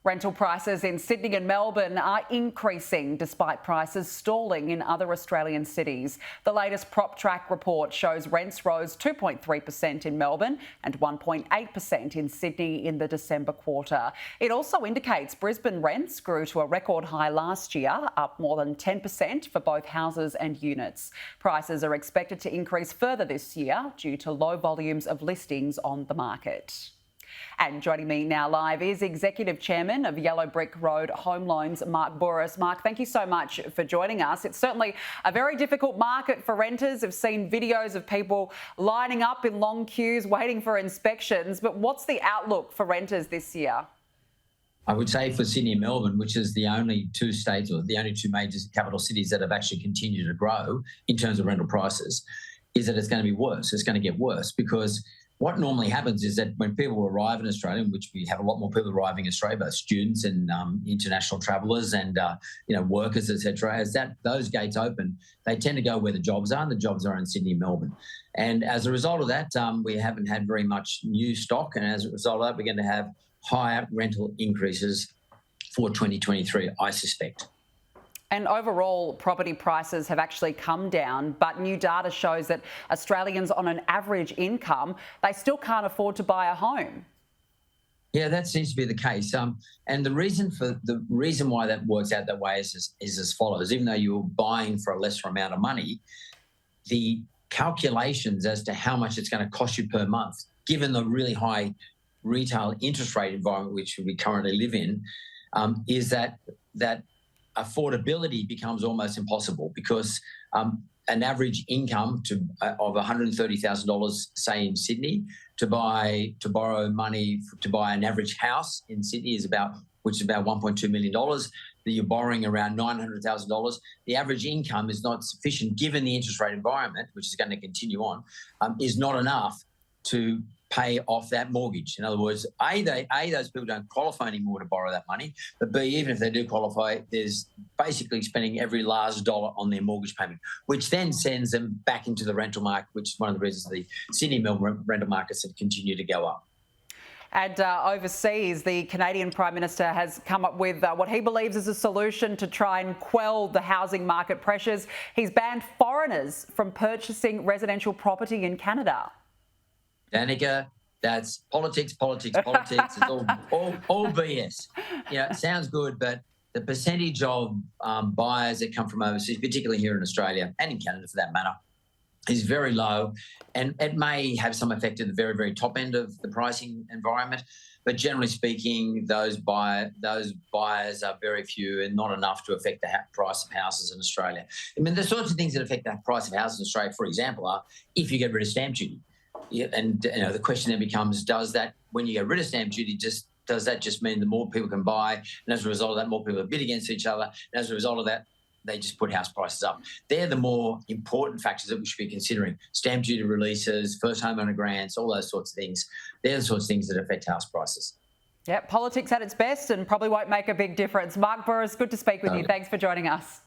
Rental prices in Sydney and Melbourne are increasing despite prices stalling in other Australian cities. The latest PropTrack report shows rents rose 2.3% in Melbourne and 1.8% in Sydney in the December quarter. It also indicates Brisbane rents grew to a record high last year, up more than 10% for both houses and units. Prices are expected to increase further this year due to low volumes of listings on the market. And joining me now live is Executive Chairman of Yellow Brick Road Home Loans, Mark Bouris. Mark, thank you so much for joining us. It's certainly a very difficult market for renters. I've seen videos of people lining up in long queues waiting for inspections. But what's the outlook for renters this year? I would say for Sydney and Melbourne, which is the only two states or the only two major capital cities that have actually continued to grow in terms of rental prices, is that it's going to be worse. It's going to get worse because what normally happens is that when people arrive in Australia, which we have a lot more people arriving in Australia, both students and international travellers and workers, etc., as those gates open, they tend to go where the jobs are, and the jobs are in Sydney and Melbourne. And as a result of that, we haven't had very much new stock, and as a result of that, we're going to have higher rental increases for 2023, I suspect. And overall, property prices have actually come down, but new data shows that Australians on an average income, they still can't afford to buy a home. Yeah, that seems to be the case. And the reason why that works out that way is as follows. Even though you're buying for a lesser amount of money, the calculations as to how much it's going to cost you per month, given the really high retail interest rate environment which we currently live in, is that affordability becomes almost impossible because an average income of $130,000, say in Sydney, to borrow money to buy an average house in Sydney which is about $1.2 million. That you're borrowing around $900,000. The average income is not sufficient, given the interest rate environment, which is going to continue on, is not enough to pay off that mortgage. In other words, those people don't qualify anymore to borrow that money, but B, even if they do qualify, there's basically spending every last dollar on their mortgage payment, which then sends them back into the rental market, which is one of the reasons the Sydney and Melbourne rental markets have continued to go up. And overseas, the Canadian Prime Minister has come up with what he believes is a solution to try and quell the housing market pressures. He's banned foreigners from purchasing residential property in Canada. Danica, that's politics. It's all BS. It sounds good, but the percentage of buyers that come from overseas, particularly here in Australia and in Canada for that matter, is very low, and it may have some effect at the very, very top end of the pricing environment. But generally speaking, those buyers are very few and not enough to affect the price of houses in Australia. I mean, the sorts of things that affect the price of houses in Australia, for example, are if you get rid of stamp duty. Yeah, and the question then becomes: does that, when you get rid of stamp duty, does that just mean that more people can buy, and as a result of that, more people bid against each other, and as a result of that, they just put house prices up? They're the more important factors that we should be considering: stamp duty releases, first homeowner grants, all those sorts of things. They're the sorts of things that affect house prices. Yeah, politics at its best, and probably won't make a big difference. Mark Bouris, good to speak with you. Thanks for joining us.